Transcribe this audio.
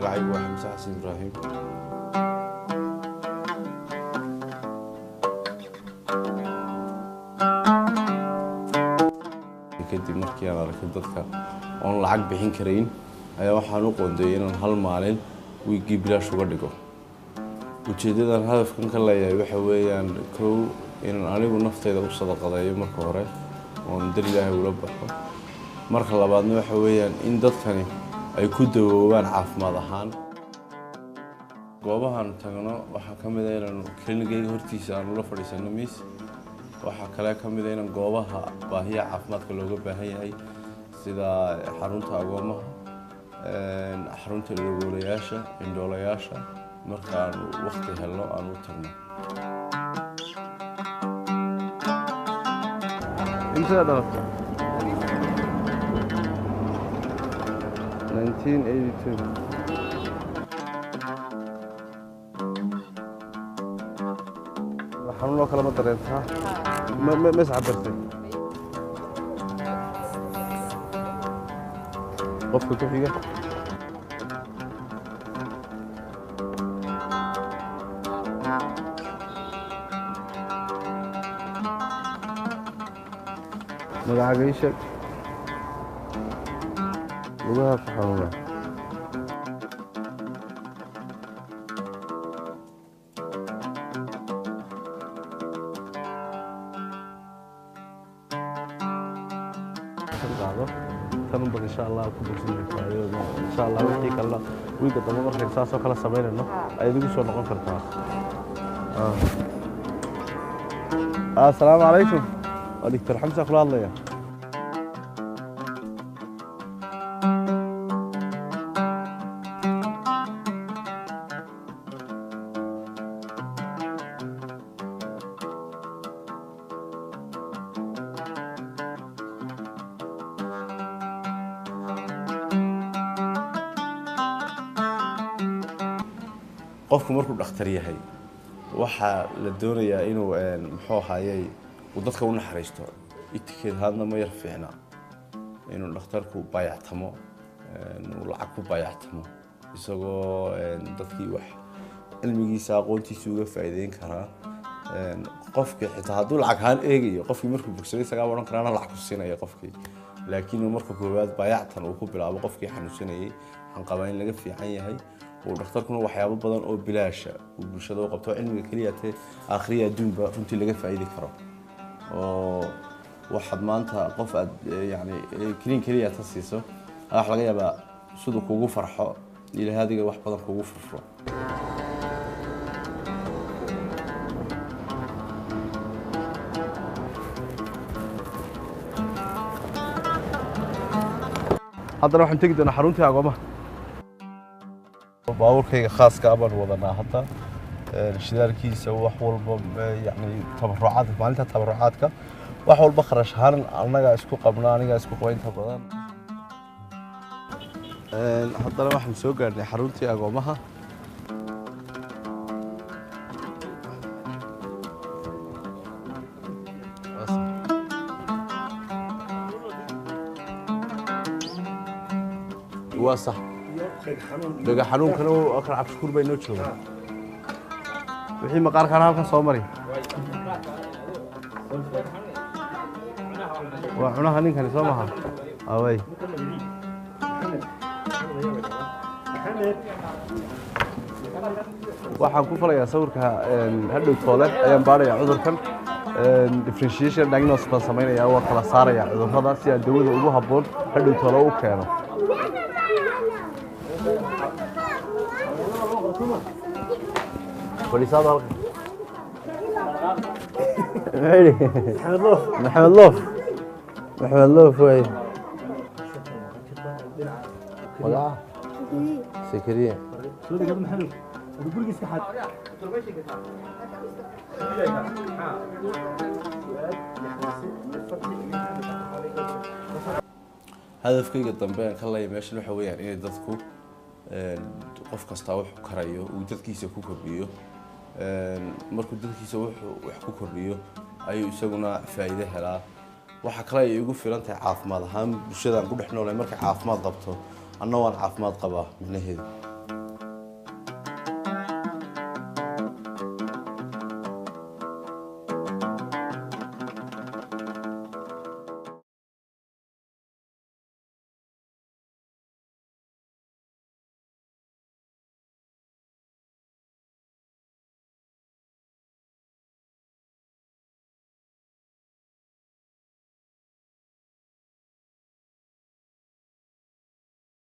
magacaygu waa Xamse Xasan Ibraahim. kadib markii aan arkay dadka oon lacag bixin karayn ayaa waxaan u qoondeeyay inaan hal maalin wiigii bilaash uga dhigo. ujeedadan hadafkan ka leeyahay waxa weeyaan kow inaan anigu naftayda u sadaqadeeyo marka hore oon dar Ilaahay ula baxo. marka labaadna waxa weeyaan in dadkani ay ku dawoobaan caafimaad ahaan. goobahan tagno waxaa ka mid ah inaan klinikayga hortiisa aan ula fadhiisano miis. waxaa kale ka mid ah inaan goobaha baahiyaha caafimaadka looga baahan yahay sida xarunta agoomaha, xarunta dhagoolayaasha, indhoolayaasha markaan waqti helno aan u tagno. inta dhalatay 1982 xanuun oo kale ma dareentaa ma iscabartay qofka ku xiga magacaaga ii sheeg lugaha ku xanuuna tan bad insha Allah ku bogsanaysaa insha Allah wixii kala wiiga dambe markay saas oo kala sameynayno ay idigu soo noqon kartaa. Assalaamu alaykum waa Dr. Xamse kula hadlaya. qofku markuu dhakhtar yahay waxa la doonayaa inuu muxuu ahaayay uu dadka u naxariisto. itikeed hadna ma yar fiicna inuu dhakhtarku baayactamo uu lacag ku baayactamo isagoo dadkii wax cilmigiisa aqoontiisa uga faa'iideyn karaa. qofkii xitaa hadduu lacag ahaan eegayo qofkii markuu bogsaday isagaa odhan karaana lacag ku siinaya qofkii, laakiin marka koowaad baayactan uu ku bilaabo qofkii xanuunsanayay waxaan qabaa in laga fiican yahay. ودكتوركم وحياة بدن أو بلاش وبالشدة وقبتوا علم كلية آخرية دون فهمتي اللي جف عيدك فرا واحد ما أنت قف يعني كلية تسيسه أحلى جاي بقى صدق وجو فرحة إلى هذه واحد بدن وجو فرحة. هذا راح نتقدر نحرونتي عقبه. باوركيga khaaska ah baan wadanaa hadda shidaalkiisa wax walba yani tabarucaad maalinta tabarucaadka wax walba kharash ahaan anaga isku qabnaa aniga isku qabaynta badan. haddana waxaan soo gaarnay xaruntii agoomaha. waa sax دقة حنون كانوا أكل عبد الشكور بينو تشوفه. وحي مقار كان هالكن صومري. وعنا هني كان يسمعها. أوي. waxaan ku falayaa sawirka hadhow toole ayaan baarayaa cudurkan differentiation diagnosis baan samaynayaa waa kala saarayaa cudurrada si aan dawada ugu habboon hadhow toole u keeno. وليساد هالك محمد لوف وين ولا سكرية هدفكيga dambe aan ka leeyahay meeshan waxa weeyaan in dadku qof kasta wuxuu karayo uu dadkiisa ku kordhiyo markuu dadkiisa wuxuu wax ku kordhiyo ayuu isaguna faa'iido helaa. waxa kale ay ugu filan tahay caafimaad ahaan bulshada aan ku dhex noolahay markay caafimaad qabto anna waan caafimaad qabaa micnaheedu